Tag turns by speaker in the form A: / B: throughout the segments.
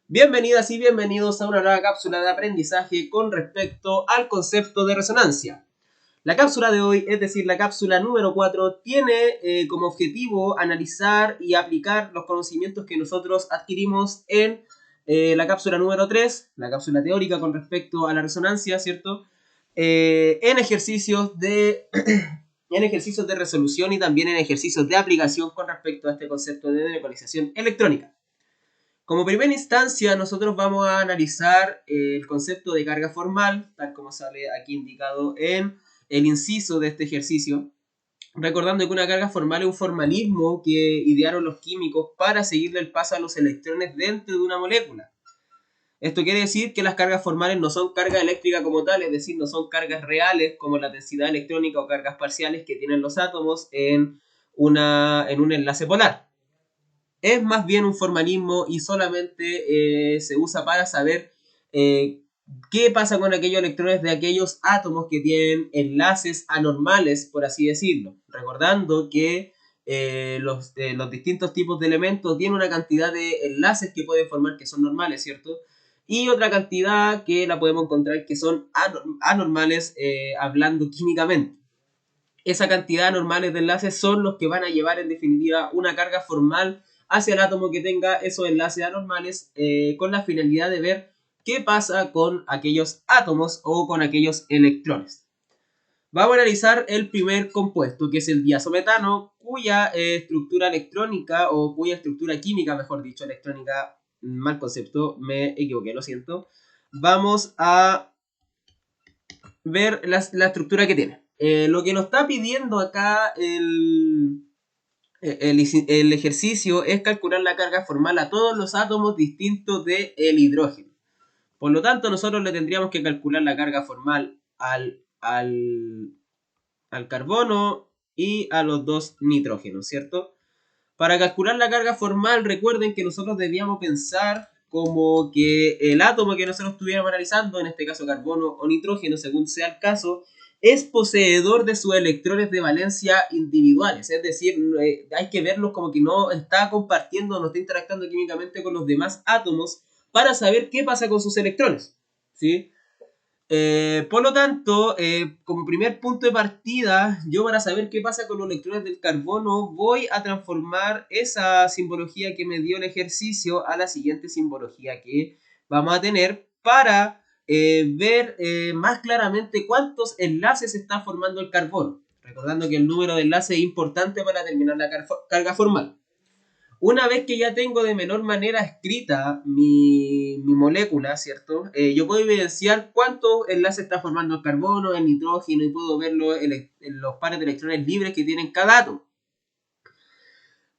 A: Bienvenidas y bienvenidos a una nueva cápsula de aprendizaje con respecto al concepto de resonancia. La cápsula de hoy, es decir, la cápsula número 4, tiene como objetivo analizar y aplicar los conocimientos que nosotros adquirimos en la cápsula número 3, la cápsula teórica con respecto a la resonancia, ¿cierto? En ejercicios de en ejercicios de resolución y también en ejercicios de aplicación con respecto a este concepto de ecualización electrónica. Como primera instancia, nosotros vamos a analizar el concepto de carga formal, tal como sale aquí indicado en el inciso de este ejercicio. Recordando que una carga formal es un formalismo que idearon los químicos para seguirle el paso a los electrones dentro de una molécula. Esto quiere decir que las cargas formales no son carga eléctrica como tal, es decir, no son cargas reales como la densidad electrónica o cargas parciales que tienen los átomos en un enlace polar. Es más bien un formalismo y solamente se usa para saber qué pasa con aquellos electrones de aquellos átomos que tienen enlaces anormales, por así decirlo. Recordando que los distintos tipos de elementos tienen una cantidad de enlaces que pueden formar que son normales, ¿cierto? Y otra cantidad que la podemos encontrar que son anormales hablando químicamente. Esa cantidad normales de enlaces son los que van a llevar en definitiva una carga formal hacia el átomo que tenga esos enlaces anormales con la finalidad de ver qué pasa con aquellos átomos o con aquellos electrones. Vamos a analizar el primer compuesto, que es el diazometano, cuya estructura electrónica o cuya estructura química, mejor dicho, electrónica, mal concepto, me equivoqué, lo siento. Vamos a ver la estructura que tiene. Lo que nos está pidiendo acá el ejercicio es calcular la carga formal a todos los átomos distintos del hidrógeno. Por lo tanto, nosotros le tendríamos que calcular la carga formal al carbono y a los dos nitrógenos, ¿cierto? Para calcular la carga formal, recuerden que nosotros debíamos pensar como que el átomo que nosotros estuviéramos analizando, en este caso carbono o nitrógeno, según sea el caso, es poseedor de sus electrones de valencia individuales. Es decir, hay que verlos como que no está compartiendo, no está interactuando químicamente con los demás átomos para saber qué pasa con sus electrones. ¿Sí? Por lo tanto, como primer punto de partida, yo para saber qué pasa con los electrones del carbono, voy a transformar esa simbología que me dio el ejercicio a la siguiente simbología que vamos a tener para ver más claramente cuántos enlaces está formando el carbono. Recordando que el número de enlaces es importante para determinar la carga formal. Una vez que ya tengo de menor manera escrita mi molécula, ¿cierto? Yo puedo evidenciar cuántos enlaces está formando el carbono, el nitrógeno y puedo ver los pares de electrones libres que tienen cada átomo.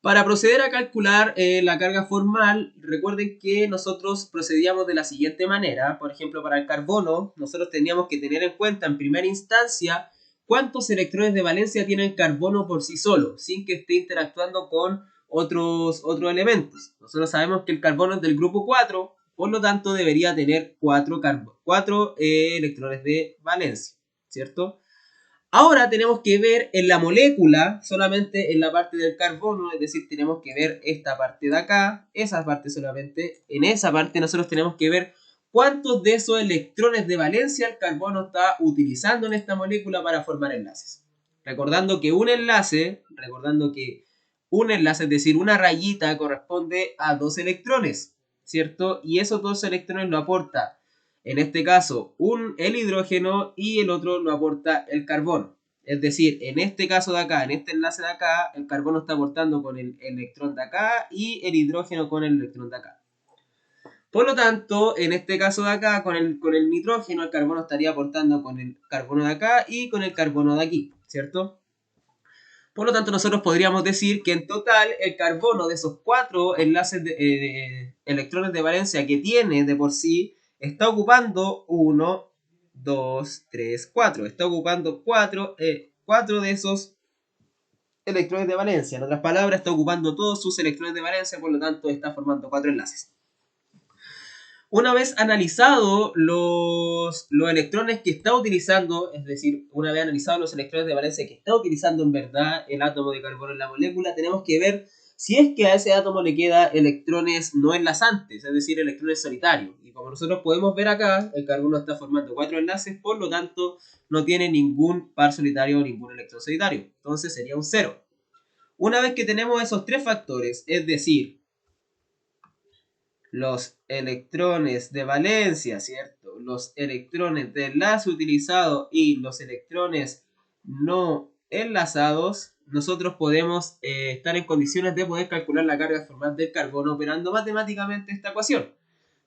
A: Para proceder a calcular la carga formal, recuerden que nosotros procedíamos de la siguiente manera. Por ejemplo, para el carbono, nosotros teníamos que tener en cuenta en primera instancia cuántos electrones de valencia tiene el carbono por sí solo, sin que esté interactuando con otros elementos. Nosotros sabemos que el carbono es del grupo 4, por lo tanto debería tener 4 electrones de valencia, ¿cierto? Ahora tenemos que ver en la molécula, solamente en la parte del carbono, es decir, tenemos que ver esta parte de acá, esa parte solamente. En esa parte nosotros tenemos que ver cuántos de esos electrones de valencia el carbono está utilizando en esta molécula para formar enlaces. Recordando que un enlace, es decir, una rayita corresponde a 2 electrones, ¿cierto? Y esos 2 electrones lo aporta en este caso el hidrógeno y el otro lo aporta el carbono. Es decir, en este caso de acá, en este enlace de acá, el carbono está aportando con el electrón de acá y el hidrógeno con el electrón de acá. Por lo tanto, en este caso de acá, con el nitrógeno, el carbono estaría aportando con el carbono de acá y con el carbono de aquí, ¿cierto? Por lo tanto, nosotros podríamos decir que en total el carbono de esos 4 enlaces de electrones de valencia que tiene de por sí, está ocupando 1, 2, 3, 4. Está ocupando 4 de esos electrones de valencia. En otras palabras, está ocupando todos sus electrones de valencia, por lo tanto está formando 4 enlaces. Una vez analizado los electrones que está utilizando, es decir, una vez analizado los electrones de valencia que está utilizando en verdad el átomo de carbono en la molécula, tenemos que ver si es que a ese átomo le queda electrones no enlazantes, es decir, electrones solitarios. Y como nosotros podemos ver acá, el carbono está formando 4 enlaces, por lo tanto no tiene ningún par solitario o ningún electrón solitario. Entonces sería un 0. Una vez que tenemos esos tres factores, es decir, los electrones de valencia, ¿cierto? Los electrones de enlace utilizado y los electrones no enlazados, nosotros podemos estar en condiciones de poder calcular la carga formal del carbono operando matemáticamente esta ecuación,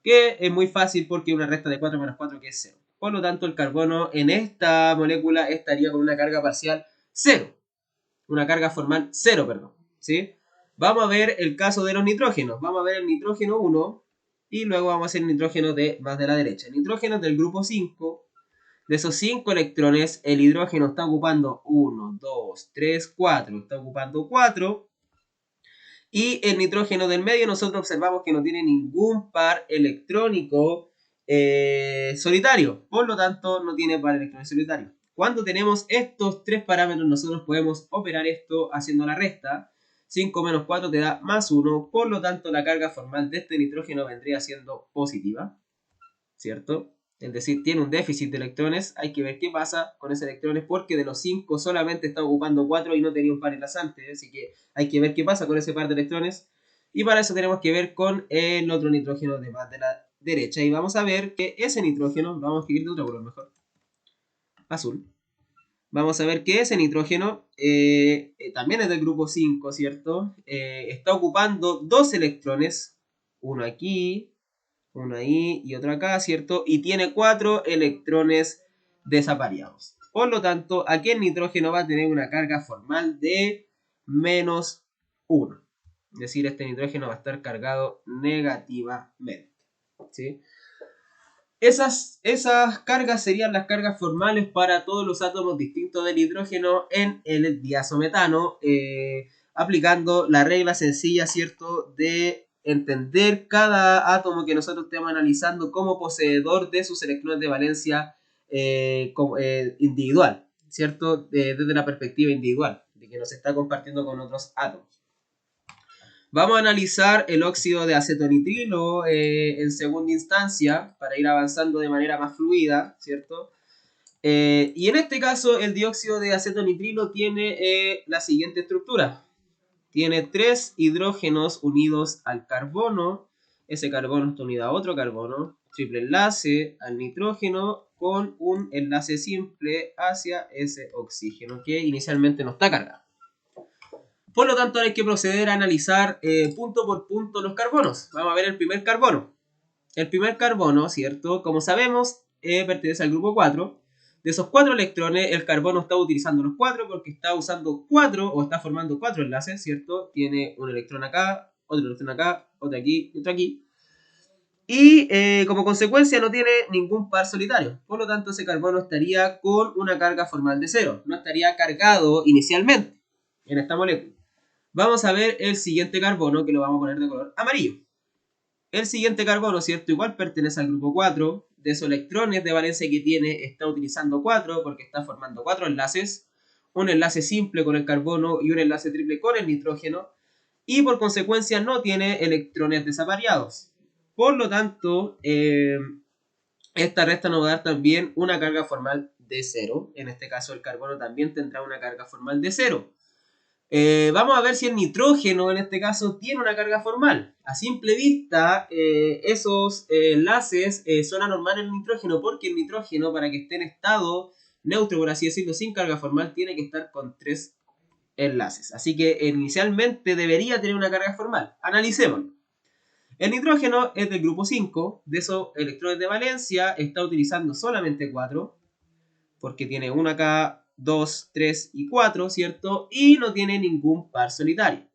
A: que es muy fácil porque una resta de 4 menos 4 que es 0. Por lo tanto, el carbono en esta molécula estaría con una carga parcial 0. Una carga formal 0, perdón. ¿Sí? Vamos a ver el caso de los nitrógenos. Vamos a ver el nitrógeno 1 y luego vamos a hacer el nitrógeno más de la derecha. El nitrógeno es del grupo 5. De esos 5 electrones, el hidrógeno está ocupando 1, 2, 3, 4. Está ocupando 4. Y el nitrógeno del medio nosotros observamos que no tiene ningún par electrónico solitario. Por lo tanto, no tiene par electrónico solitario. Cuando tenemos estos tres parámetros, nosotros podemos operar esto haciendo la resta. 5 menos 4 te da más 1. Por lo tanto, la carga formal de este nitrógeno vendría siendo positiva. ¿Cierto? Es decir, tiene un déficit de electrones. Hay que ver qué pasa con esos electrones porque de los 5 solamente está ocupando 4 y no tenía un par enlazante. Así que hay que ver qué pasa con ese par de electrones. Y para eso tenemos que ver con el otro nitrógeno de más de la derecha. Y vamos a ver que ese nitrógeno, vamos a escribir de otro color mejor, azul. Vamos a ver que ese nitrógeno también es del grupo 5, ¿cierto? Está ocupando 2 electrones, uno aquí, uno ahí y otro acá, ¿cierto? Y tiene 4 electrones desapareados. Por lo tanto, aquí el nitrógeno va a tener una carga formal de menos 1. Es decir, este nitrógeno va a estar cargado negativamente. ¿Sí? Esas cargas serían las cargas formales para todos los átomos distintos del hidrógeno en el diazometano, aplicando la regla sencilla, ¿cierto?, de entender cada átomo que nosotros estemos analizando como poseedor de sus electrones de valencia individual, ¿cierto?, desde la perspectiva individual, de que nos está compartiendo con otros átomos. Vamos a analizar el óxido de acetonitrilo en segunda instancia para ir avanzando de manera más fluida, ¿cierto? Y en este caso el dióxido de acetonitrilo tiene la siguiente estructura. Tiene 3 hidrógenos unidos al carbono. Ese carbono está unido a otro carbono. Triple enlace al nitrógeno con un enlace simple hacia ese oxígeno que inicialmente no está cargado. Por lo tanto, hay que proceder a analizar punto por punto los carbonos. Vamos a ver el primer carbono. El primer carbono, ¿cierto? Como sabemos, pertenece al grupo 4. De esos 4 electrones, el carbono está utilizando los 4 porque está usando 4 o está formando 4 enlaces, ¿cierto? Tiene un electrón acá, otro electrón acá, otro aquí y otro aquí. Y como consecuencia no tiene ningún par solitario. Por lo tanto, ese carbono estaría con una carga formal de 0. No estaría cargado inicialmente en esta molécula. Vamos a ver el siguiente carbono, que lo vamos a poner de color amarillo. El siguiente carbono, ¿cierto? Igual pertenece al grupo 4. De esos electrones de valencia que tiene, está utilizando 4 porque está formando 4 enlaces. Un enlace simple con el carbono y un enlace triple con el nitrógeno. Y por consecuencia no tiene electrones desapareados. Por lo tanto, esta resta nos va a dar también una carga formal de 0. En este caso el carbono también tendrá una carga formal de 0. Vamos a ver si el nitrógeno en este caso tiene una carga formal. A simple vista, esos enlaces son anormales en el nitrógeno porque el nitrógeno, para que esté en estado neutro, por así decirlo, sin carga formal, tiene que estar con 3 enlaces. Así que inicialmente debería tener una carga formal. Analicémoslo. El nitrógeno es del grupo 5. De esos electrones de valencia está utilizando solamente 4 porque tiene 1 acá, 2, 3 y 4, ¿cierto? Y no tiene ningún par solitario.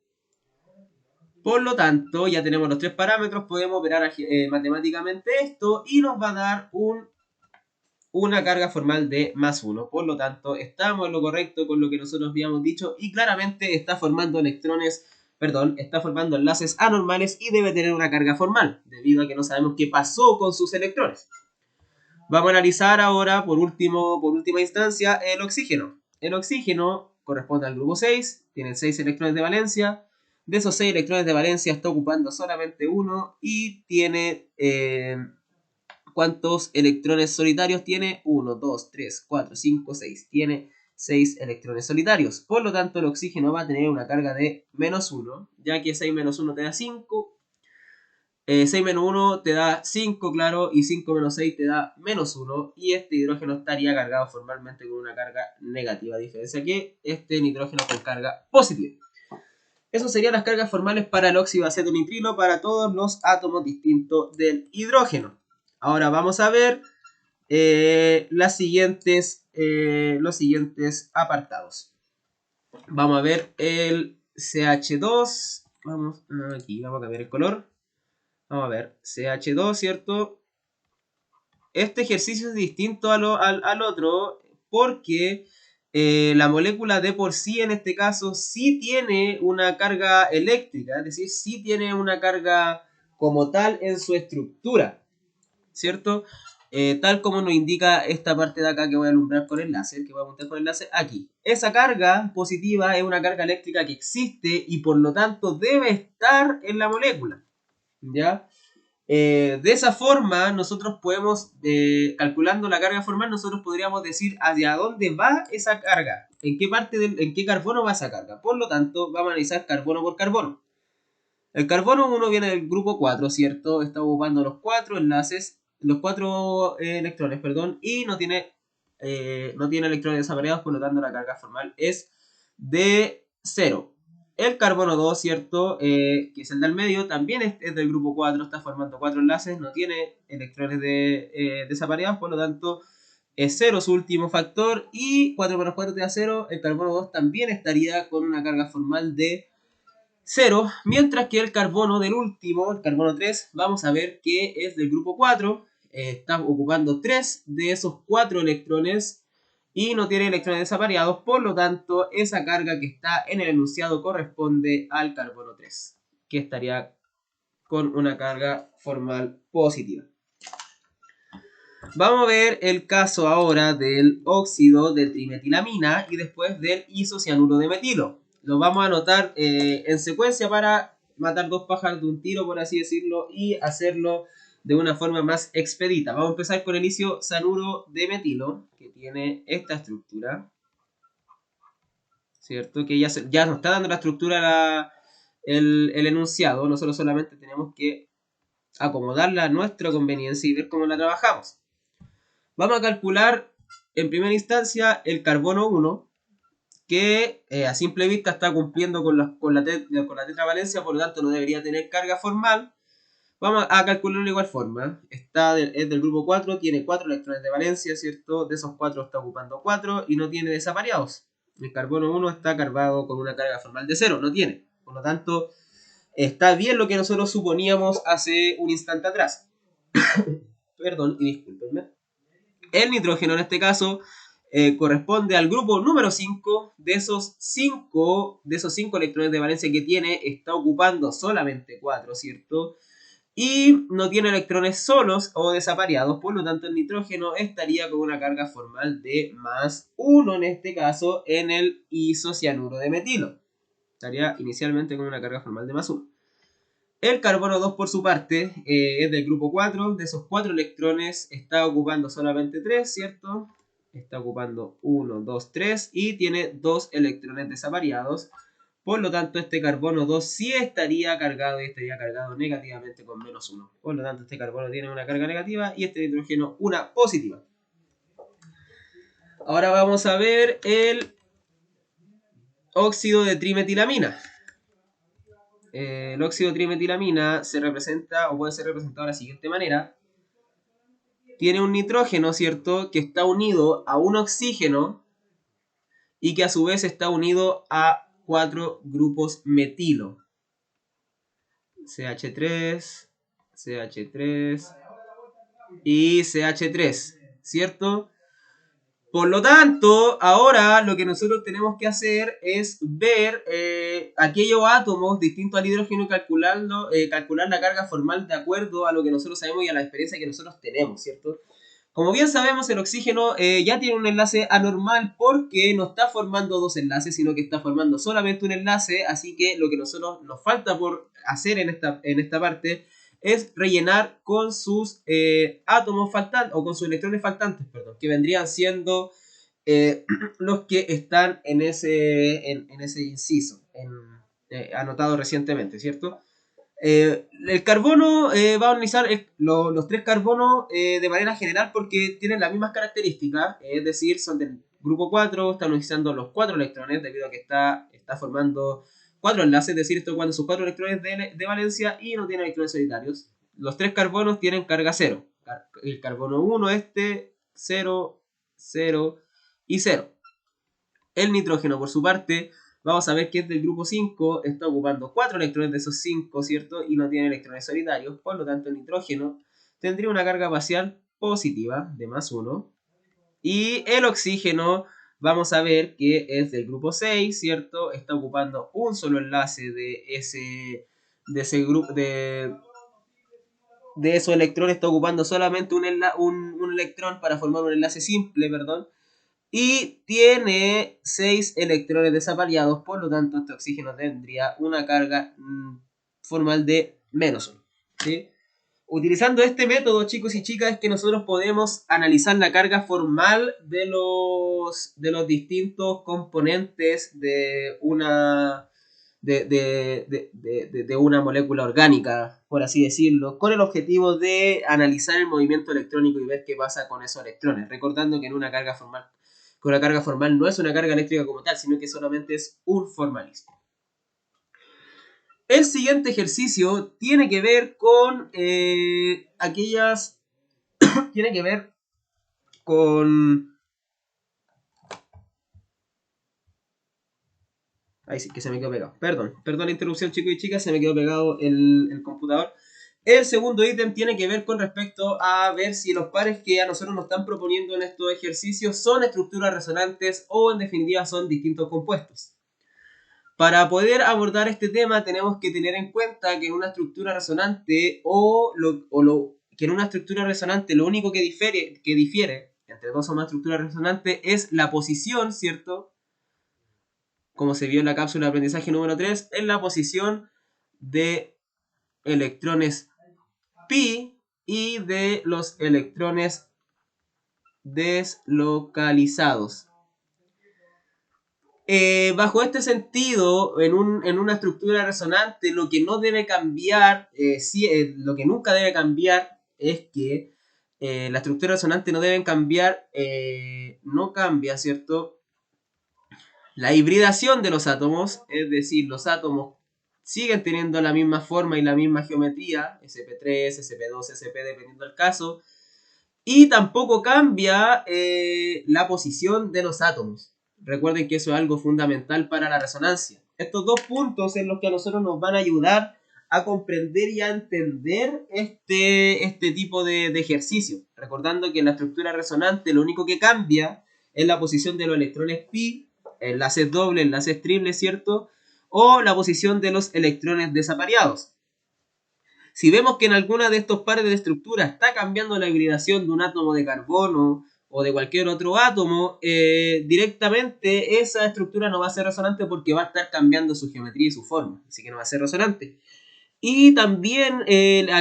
A: Por lo tanto, ya tenemos los 3 parámetros, podemos operar matemáticamente esto y nos va a dar una carga formal de más 1. Por lo tanto, estamos en lo correcto con lo que nosotros habíamos dicho y claramente está formando está formando enlaces anormales y debe tener una carga formal, debido a que no sabemos qué pasó con sus electrones. Vamos a analizar ahora, por última instancia, el oxígeno. El oxígeno corresponde al grupo 6, tiene 6 electrones de valencia. De esos 6 electrones de valencia está ocupando solamente uno y tiene... ¿cuántos electrones solitarios tiene? 1, 2, 3, 4, 5, 6. Tiene 6 electrones solitarios. Por lo tanto, el oxígeno va a tener una carga de menos 1, ya que 6 menos 1 te da 5. 6 menos 1 te da 5, claro, y 5 menos 6 te da menos 1, y este hidrógeno estaría cargado formalmente con una carga negativa, a diferencia que este nitrógeno con carga positiva. Eso serían las cargas formales para el óxido de acetonitrilo para todos los átomos distintos del hidrógeno. Ahora vamos a ver los siguientes apartados. Vamos a ver el CH2. Vamos aquí, vamos a cambiar el color. Vamos a ver, CH2, ¿cierto? Este ejercicio es distinto al otro porque la molécula de por sí en este caso sí tiene una carga eléctrica, es decir, sí tiene una carga como tal en su estructura, ¿cierto? Tal como nos indica esta parte de acá que voy a alumbrar con el láser, que voy a apuntar con el láser aquí. Esa carga positiva es una carga eléctrica que existe y por lo tanto debe estar en la molécula, ¿ya? De esa forma, nosotros podemos, calculando la carga formal, nosotros podríamos decir hacia dónde va esa carga, en qué carbono va esa carga. Por lo tanto, vamos a analizar carbono por carbono. El carbono 1 viene del grupo 4, ¿cierto? Está ocupando los 4 enlaces, los 4 electrones, perdón, y no tiene electrones desapareados, por lo tanto la carga formal es de 0. El carbono 2, ¿cierto? Que es el del medio, también es del grupo 4, está formando 4 enlaces, no tiene electrones desapareados, por lo tanto es 0 su último factor, y 4 menos 4 te da 0, el carbono 2 también estaría con una carga formal de 0, mientras que el carbono del último, el carbono 3, vamos a ver que es del grupo 4, está ocupando 3 de esos 4 electrones y no tiene electrones desapareados, por lo tanto esa carga que está en el enunciado corresponde al carbono 3, que estaría con una carga formal positiva. Vamos a ver el caso ahora del óxido de trimetilamina y después del isocianuro de metilo. Lo vamos a anotar en secuencia para matar dos pájaros de un tiro, por así decirlo, y hacerlo de una forma más expedita. Vamos a empezar con el isocianuro de metilo, que tiene esta estructura, ¿cierto? Que ya nos está dando la estructura el enunciado. Nosotros solamente tenemos que acomodarla a nuestra conveniencia y ver cómo la trabajamos. Vamos a calcular en primera instancia el carbono 1, que a simple vista está cumpliendo con la tetravalencia, por lo tanto no debería tener carga formal. Vamos a calcularlo de igual forma. Es del grupo 4, tiene 4 electrones de valencia, ¿cierto? De esos 4 está ocupando 4 y no tiene desapareados. El carbono 1 está cargado con una carga formal de 0, no tiene. Por lo tanto, está bien lo que nosotros suponíamos hace un instante atrás. Perdón y discúlpenme. El nitrógeno en este caso corresponde al grupo número 5. De esos 5 electrones de valencia que tiene, está ocupando solamente 4, ¿cierto? Y no tiene electrones solos o desapareados, por lo tanto el nitrógeno estaría con una carga formal de más 1 en este caso en el isocianuro de metilo. Estaría inicialmente con una carga formal de más 1. El carbono 2 por su parte es del grupo 4, de esos 4 electrones está ocupando solamente 3, ¿cierto? Está ocupando 1, 2, 3 y tiene 2 electrones desapareados. Por lo tanto, este carbono 2 sí estaría cargado y estaría cargado negativamente con menos 1. Por lo tanto, este carbono tiene una carga negativa y este nitrógeno una positiva. Ahora vamos a ver el óxido de trimetilamina. El óxido de trimetilamina se representa o puede ser representado de la siguiente manera. Tiene un nitrógeno, ¿cierto? Que está unido a un oxígeno y que a su vez está unido a 4 grupos metilo. CH3, CH3 y CH3, ¿cierto? Por lo tanto, ahora lo que nosotros tenemos que hacer es ver aquellos átomos distintos al hidrógeno y calcular la carga formal de acuerdo a lo que nosotros sabemos y a la experiencia que nosotros tenemos, ¿cierto? Como bien sabemos, el oxígeno ya tiene un enlace anormal porque no está formando dos enlaces, sino que está formando solamente un enlace, así que lo que nosotros nos falta por hacer en esta parte es rellenar con sus átomos faltantes, o con sus electrones faltantes, perdón, que vendrían siendo los que están en ese inciso, anotado recientemente, ¿cierto? El carbono va a organizar los tres carbonos de manera general porque tienen las mismas características, es decir, son del grupo 4, están utilizando los 4 electrones debido a que está formando 4 enlaces, es decir, esto cuando sus 4 electrones de valencia y no tiene electrones solitarios. Los tres carbonos tienen carga 0. El carbono 1, 0, 0 y 0. El nitrógeno, por su parte, vamos a ver que es del grupo 5, está ocupando 4 electrones de esos 5, ¿cierto? Y no tiene electrones solitarios, por lo tanto el nitrógeno tendría una carga parcial positiva de más 1. Y el oxígeno, vamos a ver que es del grupo 6, ¿cierto? Está ocupando un solo enlace de ese grupo, de esos electrones, está ocupando solamente un electrón para formar un enlace simple, perdón. Y tiene 6 electrones desapariados, por lo tanto este oxígeno tendría una carga formal de menos 1. ¿Sí? Utilizando este método, chicos y chicas, es que nosotros podemos analizar la carga formal de los distintos componentes de una molécula orgánica, por así decirlo, con el objetivo de analizar el movimiento electrónico y ver qué pasa con esos electrones, recordando que una carga formal no es una carga eléctrica como tal, sino que solamente es un formalismo. El siguiente ejercicio tiene que ver con tiene que ver con... Ahí sí, que se me quedó pegado. Perdón la interrupción, chicos y chicas, se me quedó pegado el computador. El segundo ítem tiene que ver con respecto a ver si los pares que a nosotros nos están proponiendo en estos ejercicios son estructuras resonantes o en definitiva son distintos compuestos. Para poder abordar este tema tenemos que tener en cuenta que en una estructura resonante que en una estructura resonante lo único que difiere entre dos o más estructuras resonantes es la posición, ¿cierto? Como se vio en la cápsula de aprendizaje número 3, en la posición de electrones pi y de los electrones deslocalizados. Bajo este sentido, en una estructura resonante, lo que no debe cambiar, lo que nunca debe cambiar es que la estructura resonante no debe cambiar, no cambia, ¿cierto? La hibridación de los átomos, es decir, los átomos siguen teniendo la misma forma y la misma geometría, sp3, sp2, sp, dependiendo del caso, y tampoco cambia la posición de los átomos. Recuerden que eso es algo fundamental para la resonancia. Estos dos puntos en los que a nosotros nos van a ayudar a comprender y a entender este tipo de ejercicio. Recordando que en la estructura resonante lo único que cambia es la posición de los electrones pi, enlaces dobles, enlaces triples, ¿cierto? O la posición de los electrones desapareados. Si vemos que en alguna de estos pares de estructura está cambiando la hibridación de un átomo de carbono o de cualquier otro átomo, directamente esa estructura no va a ser resonante porque va a estar cambiando su geometría y su forma, así que no va a ser resonante. Y también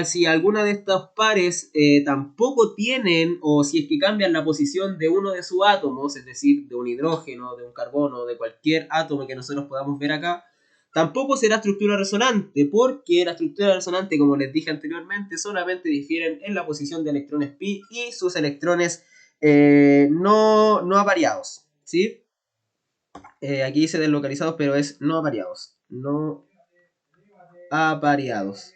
A: si alguna de estos pares tampoco tienen, o si es que cambian la posición de uno de sus átomos, es decir, de un hidrógeno, de un carbono, de cualquier átomo que nosotros podamos ver acá, tampoco será estructura resonante, porque la estructura resonante, como les dije anteriormente, solamente difieren en la posición de electrones pi y sus electrones no avariados, ¿sí? Aquí dice deslocalizados, pero es no avariados. No avariados.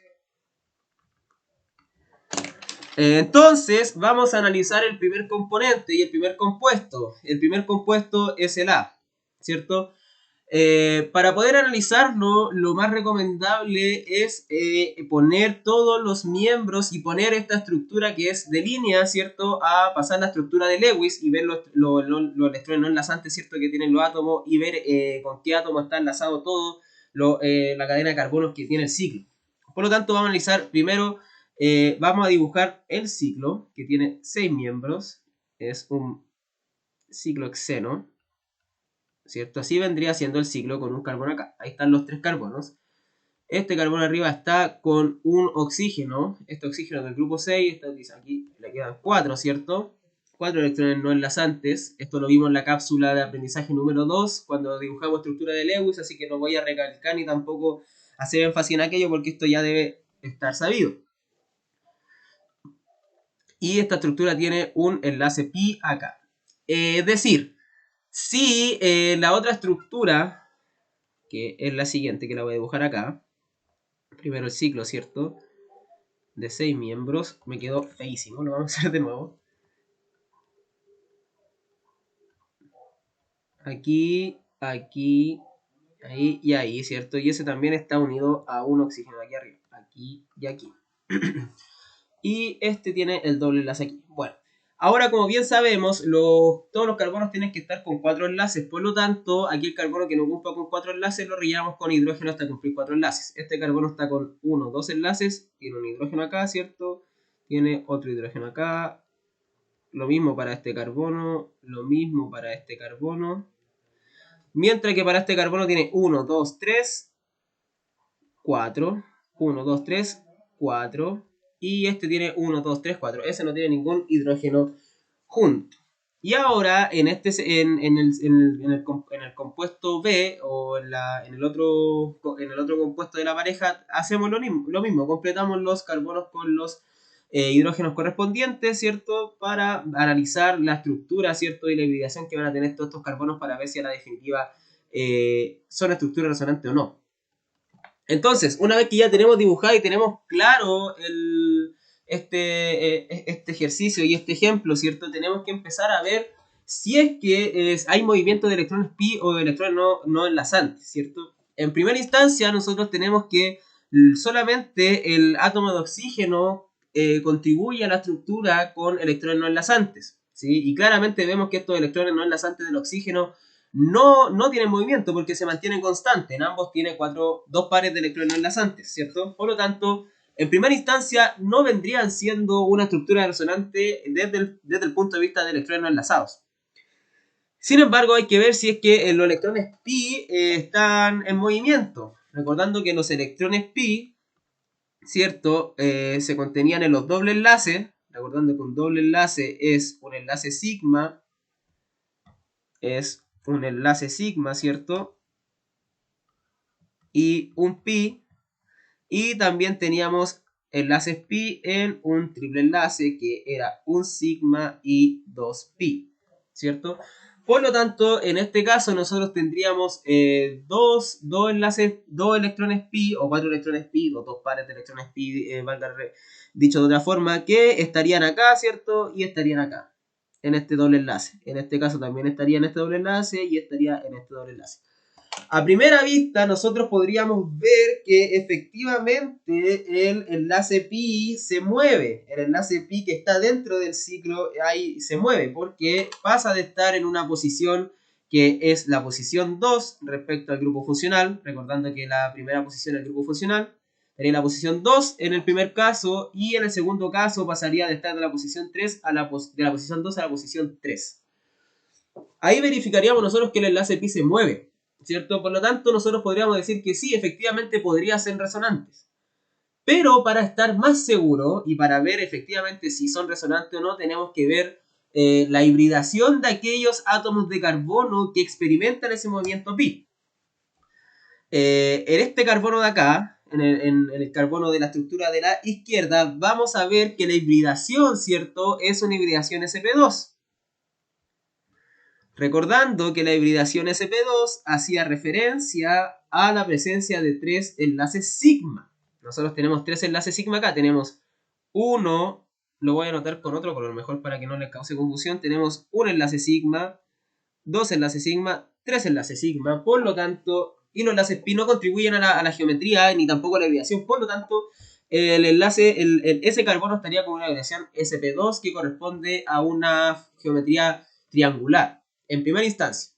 A: Entonces, vamos a analizar el primer componente y el primer compuesto. El primer compuesto es el A, ¿cierto? Para poder analizarlo, lo más recomendable es poner todos los miembros y poner esta estructura que es de línea, ¿cierto? A pasar la estructura de Lewis y ver los electrones no enlazantes, ¿cierto? Que tienen los átomos y ver con qué átomo está enlazado todo la cadena de carbonos que tiene el ciclo. Por lo tanto, vamos a analizar primero vamos a dibujar el ciclo, que tiene 6 miembros. Es un ciclo xeno, ¿cierto? Así vendría siendo el ciclo con un carbono acá. Ahí están los 3 carbonos. Este carbono arriba está con un oxígeno. Este oxígeno del grupo 6. Aquí le quedan 4, ¿cierto? 4 electrones no enlazantes. Esto lo vimos en la cápsula de aprendizaje número 2, cuando dibujamos estructura de Lewis, así que no voy a recalcar ni tampoco hacer énfasis en aquello, porque esto ya debe estar sabido. Y esta estructura tiene un enlace pi acá. Es decir, si la otra estructura, que es la siguiente, que la voy a dibujar acá, primero el ciclo, ¿cierto? De 6 miembros, me quedó feísimo, lo vamos a hacer de nuevo. Aquí, aquí, ahí y ahí, ¿cierto? Y ese también está unido a un oxígeno aquí arriba, aquí y aquí. Y este tiene el doble enlace aquí. Bueno, ahora como bien sabemos, todos los carbonos tienen que estar con 4 enlaces. Por lo tanto, aquí el carbono que no ocupa con 4 enlaces lo rellenamos con hidrógeno hasta cumplir 4 enlaces. Este carbono está con 1, 2 enlaces. Tiene un hidrógeno acá, ¿cierto? Tiene otro hidrógeno acá. Lo mismo para este carbono. Lo mismo para este carbono. Mientras que para este carbono tiene 1, 2, 3, 4. 1, 2, 3, 4. Y este tiene 1, 2, 3, 4. Ese no tiene ningún hidrógeno junto. Y ahora en el compuesto B o en el otro compuesto de la pareja hacemos lo mismo. Completamos los carbonos con los hidrógenos correspondientes, ¿cierto? Para analizar la estructura, ¿cierto? Y la hibridación que van a tener todos estos carbonos para ver si a la definitiva son estructuras resonantes o no. Entonces, una vez que ya tenemos dibujado y tenemos claro este ejercicio y este ejemplo, ¿cierto? Tenemos que empezar a ver si es que hay movimiento de electrones pi o de electrones no enlazantes, ¿cierto? En primera instancia, nosotros tenemos que solamente el átomo de oxígeno contribuye a la estructura con electrones no enlazantes, ¿sí? Y claramente vemos que estos electrones no enlazantes del oxígeno no tienen movimiento porque se mantienen constantes. En ambos tiene dos pares de electrones no enlazantes, ¿cierto? Por lo tanto, en primera instancia no vendrían siendo una estructura resonante desde el punto de vista de electrones no enlazados. Sin embargo, hay que ver si es que los electrones pi están en movimiento. Recordando que los electrones pi, ¿cierto? Se contenían en los dobles enlaces. Recordando que un doble enlace es un enlace sigma. Es un enlace sigma, ¿cierto? Y un pi. Y también teníamos enlaces pi en un triple enlace que era un sigma y 2pi, ¿cierto? Por lo tanto, en este caso nosotros tendríamos dos enlaces, 2 electrones pi o 4 electrones pi, o 2 pares de electrones pi, dicho de otra forma, que estarían acá, ¿cierto? Y estarían acá, en este doble enlace. En este caso también estaría en este doble enlace y estaría en este doble enlace. A primera vista nosotros podríamos ver que efectivamente el enlace pi se mueve. El enlace pi que está dentro del ciclo ahí se mueve porque pasa de estar en una posición que es la posición 2 respecto al grupo funcional. Recordando que la primera posición es el grupo funcional. Sería la posición 2 en el primer caso y en el segundo caso pasaría de estar de la posición 3 de la posición 2 a la posición 3. Ahí verificaríamos nosotros que el enlace pi se mueve, ¿cierto? Por lo tanto, nosotros podríamos decir que sí, efectivamente podría ser resonantes. Pero para estar más seguro y para ver efectivamente si son resonantes o no, tenemos que ver la hibridación de aquellos átomos de carbono que experimentan ese movimiento pi. En este carbono de acá, en el carbono de la estructura de la izquierda, vamos a ver que la hibridación, ¿cierto? Es una hibridación sp2. Recordando que la hibridación sp2 hacía referencia a la presencia de 3 enlaces sigma. Nosotros tenemos 3 enlaces sigma acá. Tenemos uno, lo voy a anotar con otro color mejor para que no les cause confusión. Tenemos un enlace sigma, 2 enlaces sigma, 3 enlaces sigma. Por lo tanto, y los enlaces pi no contribuyen a la geometría ni tampoco a la hibridación. Por lo tanto, ese carbono estaría con una hibridación sp2 que corresponde a una geometría triangular. En primera instancia,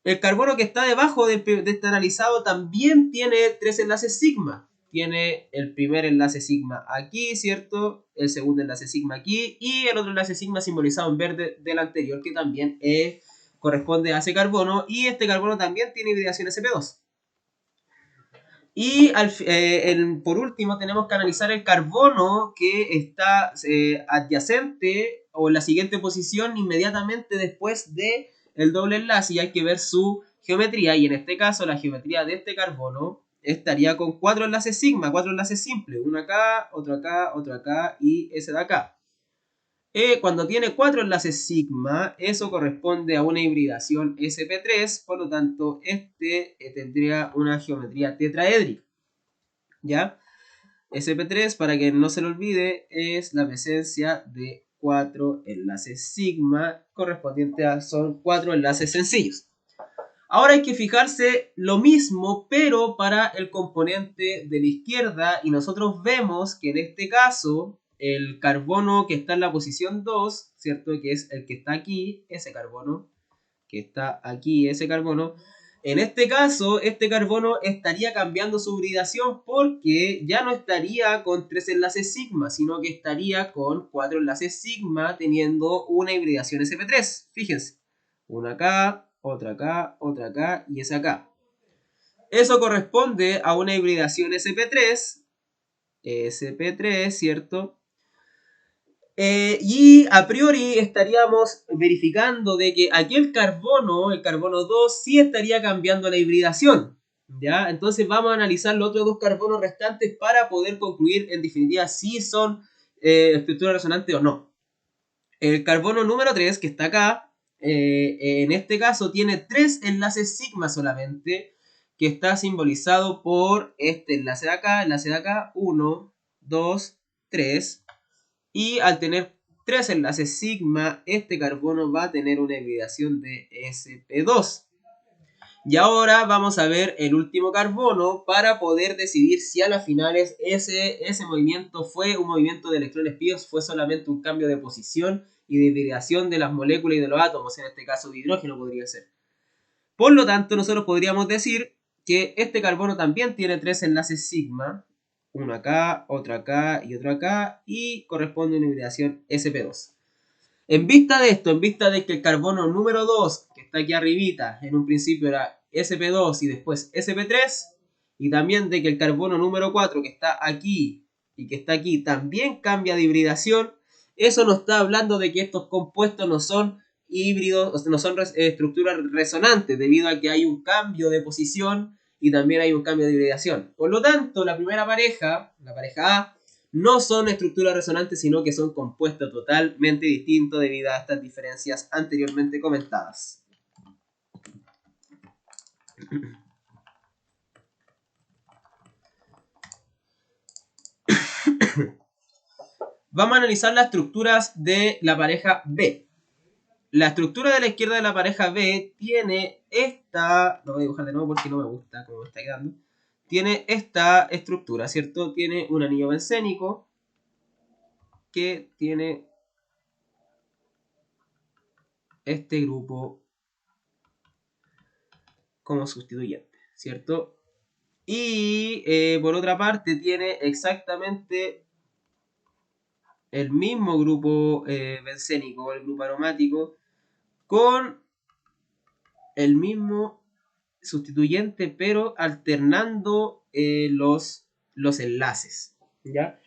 A: el carbono que está debajo de este analizado también tiene 3 enlaces sigma. tiene el primer enlace sigma aquí, ¿cierto? El segundo enlace sigma aquí y el otro enlace sigma simbolizado en verde del anterior, que también corresponde a ese carbono, y este carbono también tiene hibridación sp2. Y por último tenemos que analizar el carbono que está adyacente o en la siguiente posición inmediatamente después de el doble enlace, y hay que ver su geometría, y en este caso la geometría de este carbono estaría con 4 enlaces sigma, 4 enlaces simples, uno acá, otro acá y ese de acá. Cuando tiene 4 enlaces sigma, eso corresponde a una hibridación sp3, por lo tanto este tendría una geometría tetraédrica. ¿Ya? sp3, para que no se lo olvide, es la presencia de 4 enlaces sigma, correspondiente a son 4 enlaces sencillos. Ahora hay que fijarse lo mismo, pero para el componente de la izquierda, y nosotros vemos que en este caso el carbono que está en la posición 2, ¿cierto? Que es el que está aquí, ese carbono, que está aquí, ese carbono. En este caso, este carbono estaría cambiando su hibridación porque ya no estaría con 3 enlaces sigma, sino que estaría con 4 enlaces sigma, teniendo una hibridación sp3. Fíjense, una acá, otra acá, otra acá y esa acá. Eso corresponde a una hibridación sp3, ¿cierto? Y a priori estaríamos verificando de que aquí el carbono 2, sí estaría cambiando la hibridación. ¿Ya? Entonces vamos a analizar los otros dos carbonos restantes para poder concluir en definitiva si son estructuras resonantes o no. El carbono número 3, que está acá, en este caso tiene 3 enlaces sigma solamente, que está simbolizado por este enlace de acá, 1, 2, 3. Y al tener 3 enlaces sigma, este carbono va a tener una hibridación de sp2. Y ahora vamos a ver el último carbono para poder decidir si a las finales ese movimiento fue un movimiento de electrones píos, fue solamente un cambio de posición y de hibridación de las moléculas y de los átomos, en este caso de hidrógeno podría ser. Por lo tanto, nosotros podríamos decir que este carbono también tiene 3 enlaces sigma, uno acá, otro acá y otro acá, y corresponde a una hibridación sp2. En vista de esto, en vista de que el carbono número 2, que está aquí arribita, en un principio era sp2 y después sp3, y también de que el carbono número 4, que está aquí y que está aquí, también cambia de hibridación, eso nos está hablando de que estos compuestos no son híbridos, no son estructuras resonantes, debido a que hay un cambio de posición y también hay un cambio de hibridación. Por lo tanto, la primera pareja, la pareja A, no son estructuras resonantes, sino que son compuestos totalmente distintos debido a estas diferencias anteriormente comentadas. Vamos a analizar las estructuras de la pareja B. La estructura de la izquierda de la pareja B tiene esta... Lo voy a dibujar de nuevo porque no me gusta cómo me está quedando. Tiene esta estructura, ¿cierto? Tiene un anillo bencénico que tiene este grupo como sustituyente, ¿cierto? Y por otra parte tiene exactamente el mismo grupo bencénico, el grupo aromático, con el mismo sustituyente, pero alternando los enlaces. ¿Ya?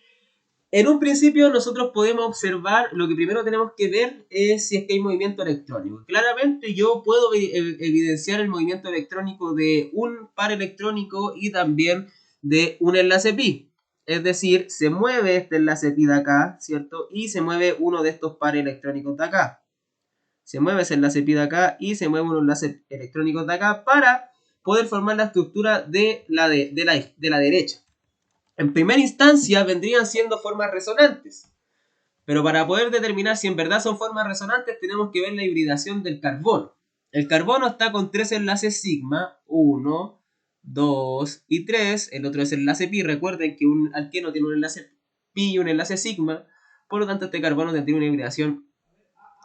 A: En un principio nosotros podemos observar, lo que primero tenemos que ver es si es que hay movimiento electrónico. Claramente yo puedo evidenciar el movimiento electrónico de un par electrónico y también de un enlace pi. Es decir, se mueve este enlace pi de acá, ¿cierto? Y se mueve uno de estos pares electrónicos de acá. Se mueve ese enlace pi de acá y se mueve unos enlaces electrónicos de acá para poder formar la estructura de la derecha. En primera instancia vendrían siendo formas resonantes, pero para poder determinar si en verdad son formas resonantes tenemos que ver la hibridación del carbono. El carbono está con 3 enlaces sigma, 1, 2 y 3, el otro es el enlace pi. Recuerden que un alqueno tiene un enlace pi y un enlace sigma, por lo tanto este carbono tendría una hibridación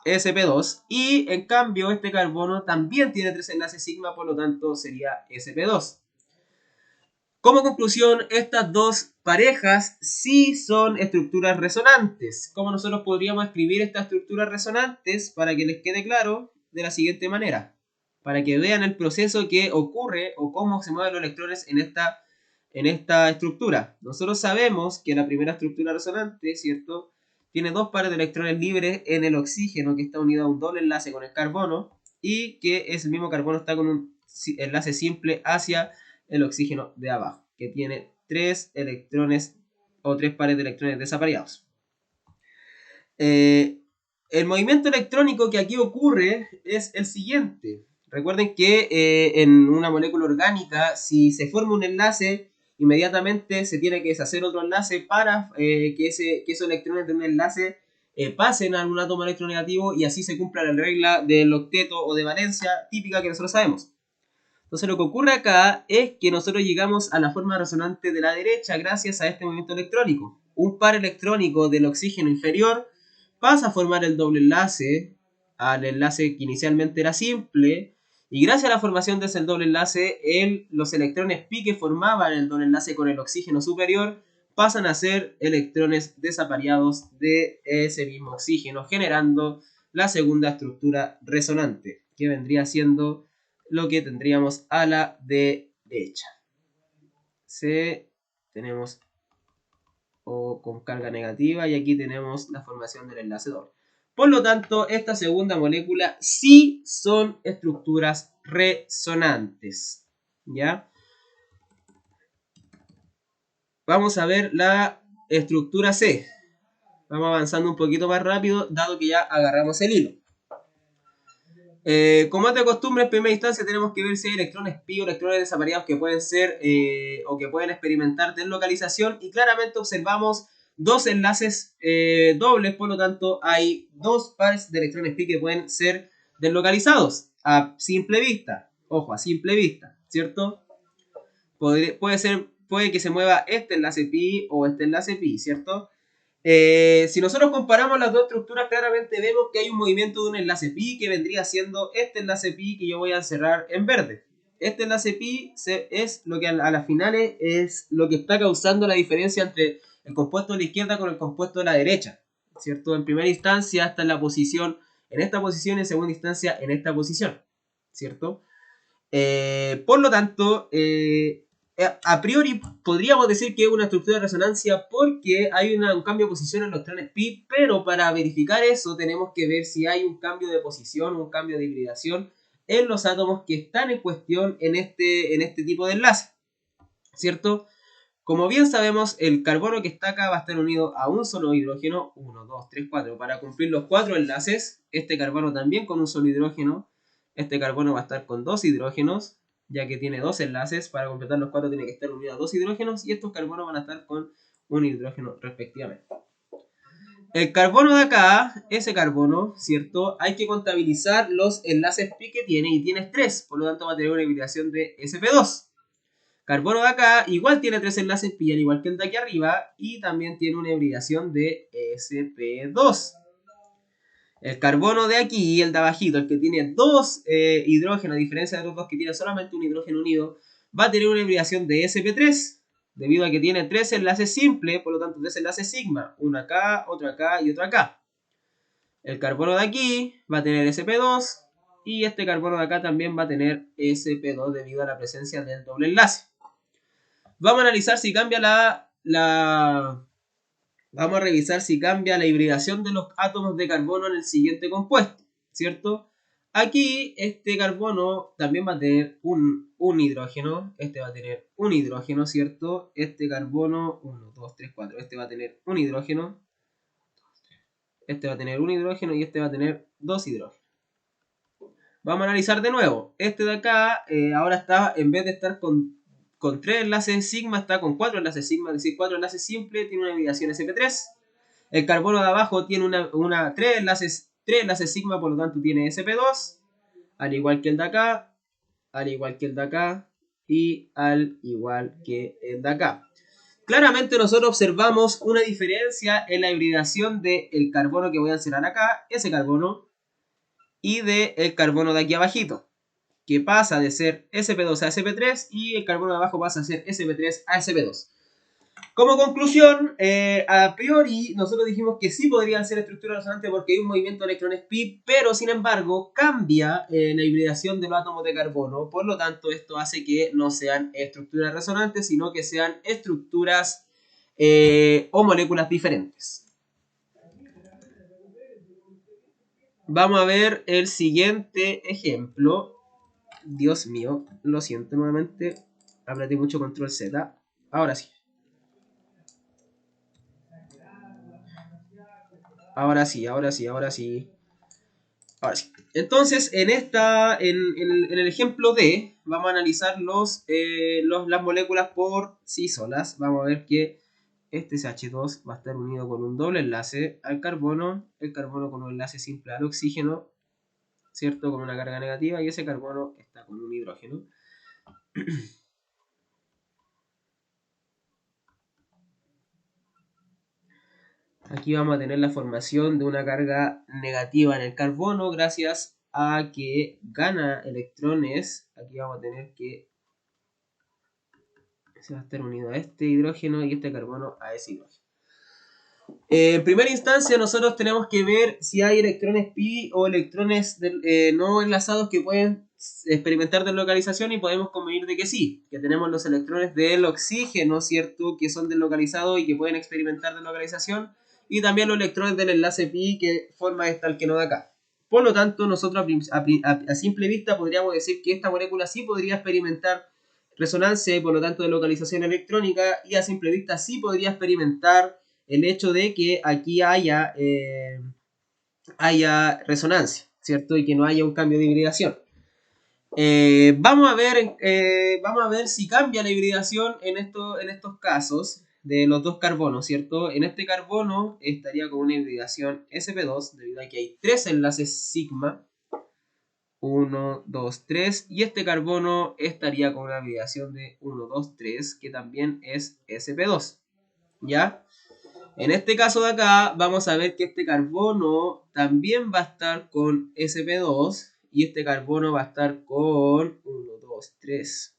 A: sp2, y en cambio este carbono también tiene 3 enlaces sigma, por lo tanto sería sp2. Como conclusión, estas dos parejas sí son estructuras resonantes. ¿Cómo nosotros podríamos escribir estas estructuras resonantes para que les quede claro? De la siguiente manera. Para que vean el proceso que ocurre o cómo se mueven los electrones en esta estructura. Nosotros sabemos que la primera estructura resonante, ¿cierto?, tiene dos pares de electrones libres en el oxígeno que está unido a un doble enlace con el carbono y que ese mismo carbono está con un enlace simple hacia el oxígeno de abajo, que tiene 3 electrones o 3 pares de electrones desapareados. El movimiento electrónico que aquí ocurre es el siguiente. Recuerden que en una molécula orgánica, si se forma un enlace, inmediatamente se tiene que deshacer otro enlace para que esos electrones de un enlace pasen a un átomo electronegativo y así se cumpla la regla del octeto o de valencia típica que nosotros sabemos. Entonces lo que ocurre acá es que nosotros llegamos a la forma resonante de la derecha gracias a este movimiento electrónico. Un par electrónico del oxígeno inferior pasa a formar el doble enlace al enlace que inicialmente era simple y gracias a la formación de ese doble enlace los electrones pi que formaban el doble enlace con el oxígeno superior pasan a ser electrones desapareados de ese mismo oxígeno, generando la segunda estructura resonante, que vendría siendo lo que tendríamos a la derecha. Tenemos O con carga negativa y aquí tenemos la formación del enlace doble. Por lo tanto, esta segunda molécula sí son estructuras resonantes. ¿Ya? Vamos a ver la estructura C. Vamos avanzando un poquito más rápido, dado que ya agarramos el hilo. Como es de costumbre, en primera instancia tenemos que ver si hay electrones pi o electrones desapareados que pueden ser o que pueden experimentar deslocalización, y claramente observamos dos enlaces dobles, por lo tanto hay dos pares de electrones pi que pueden ser deslocalizados a simple vista. Ojo, a simple vista, ¿cierto? Puede que se mueva este enlace pi o este enlace pi, ¿cierto? Si nosotros comparamos las dos estructuras, claramente vemos que hay un movimiento de un enlace pi que vendría siendo este enlace pi que yo voy a encerrar en verde. Este enlace pi es lo que a las finales es lo que está causando la diferencia entre el compuesto de la izquierda con el compuesto de la derecha, ¿cierto? En primera instancia está en la posición, en esta posición, y en segunda instancia en esta posición, ¿cierto? Por lo tanto, a priori podríamos decir que es una estructura de resonancia porque hay un cambio de posición en los electrones pi, pero para verificar eso tenemos que ver si hay un cambio de posición o un cambio de hibridación en los átomos que están en cuestión en este tipo de enlace, ¿cierto? Como bien sabemos, el carbono que está acá va a estar unido a un solo hidrógeno, 1, 2, 3, 4, para cumplir los 4 enlaces. Este carbono también con un solo hidrógeno. Este carbono va a estar con 2 hidrógenos, ya que tiene 2 enlaces. Para completar los 4 tiene que estar unido a 2 hidrógenos, y estos carbonos van a estar con un hidrógeno respectivamente. El carbono de acá, ese carbono, ¿cierto? Hay que contabilizar los enlaces pi que tiene, y tiene 3, por lo tanto va a tener una hibridación de sp2. Carbono de acá igual tiene 3 enlaces pi, al igual que el de aquí arriba, y también tiene una hibridación de sp2. El carbono de aquí, el de abajito, el que tiene 2 hidrógenos, a diferencia de los dos que tiene solamente un hidrógeno unido, va a tener una hibridación de sp3, debido a que tiene 3 enlaces simples, por lo tanto 3 enlaces sigma, uno acá, otro acá y otro acá. El carbono de aquí va a tener sp2, y este carbono de acá también va a tener sp2 debido a la presencia del doble enlace. Vamos a analizar si cambia vamos a revisar si cambia la hibridación de los átomos de carbono en el siguiente compuesto, ¿cierto? Aquí este carbono también va a tener un hidrógeno, este va a tener un hidrógeno, ¿cierto? Este carbono, 1, 2, 3, 4, este va a tener un hidrógeno, este va a tener un hidrógeno y este va a tener 2 hidrógenos. Vamos a analizar de nuevo. Este de acá ahora está, en vez de estar con 3 enlaces sigma, está con 4 enlaces sigma, es decir, 4 enlaces simples, tiene una hibridación sp3. El carbono de abajo tiene 3 enlaces sigma, por lo tanto tiene sp2, al igual que el de acá, al igual que el de acá y al igual que el de acá. Claramente nosotros observamos una diferencia en la hibridación del carbono que voy a encerrar acá, ese carbono, y del carbono de aquí abajito. que pasa de ser sp2 a sp3 y el carbono de abajo pasa a ser sp3 a sp2. Como conclusión, a priori nosotros dijimos que sí podrían ser estructuras resonantes porque hay un movimiento de electrones pi, pero sin embargo cambia la hibridación de los átomos de carbono, por lo tanto esto hace que no sean estructuras resonantes, sino que sean estructuras o moléculas diferentes. Vamos a ver el siguiente ejemplo. Dios mío, lo siento nuevamente, apreté mucho control Z. Ahora sí. Ahora sí. Entonces, en el ejemplo D, vamos a analizar las moléculas por sí solas. Vamos a ver que este CH2 va a estar unido con un doble enlace al carbono, el carbono con un enlace simple al oxígeno, ¿cierto? Con una carga negativa, y ese carbono está con un hidrógeno. Aquí vamos a tener la formación de una carga negativa en el carbono gracias a que gana electrones. Aquí vamos a tener que se va a estar unido a este hidrógeno y este carbono a ese hidrógeno. En primera instancia nosotros tenemos que ver si hay electrones pi o electrones no enlazados que pueden experimentar deslocalización, y podemos convenir de que sí, que tenemos los electrones del oxígeno, ¿cierto?, que son deslocalizados y que pueden experimentar deslocalización, y también los electrones del enlace pi que forma esta alqueno de acá. Por lo tanto, nosotros a simple vista podríamos decir que esta molécula sí podría experimentar resonancia y por lo tanto deslocalización electrónica, y a simple vista sí podría experimentar el hecho de que aquí haya resonancia, ¿cierto? Y que no haya un cambio de hibridación. Vamos a ver si cambia la hibridación en estos casos de los dos carbonos, ¿cierto? En este carbono estaría con una hibridación sp2, debido a que hay 3 enlaces sigma. 1, 2, 3. Y este carbono estaría con una hibridación de 1, 2, 3, que también es sp2. ¿Ya? En este caso de acá vamos a ver que este carbono también va a estar con sp2 y este carbono va a estar con 1, 2, 3.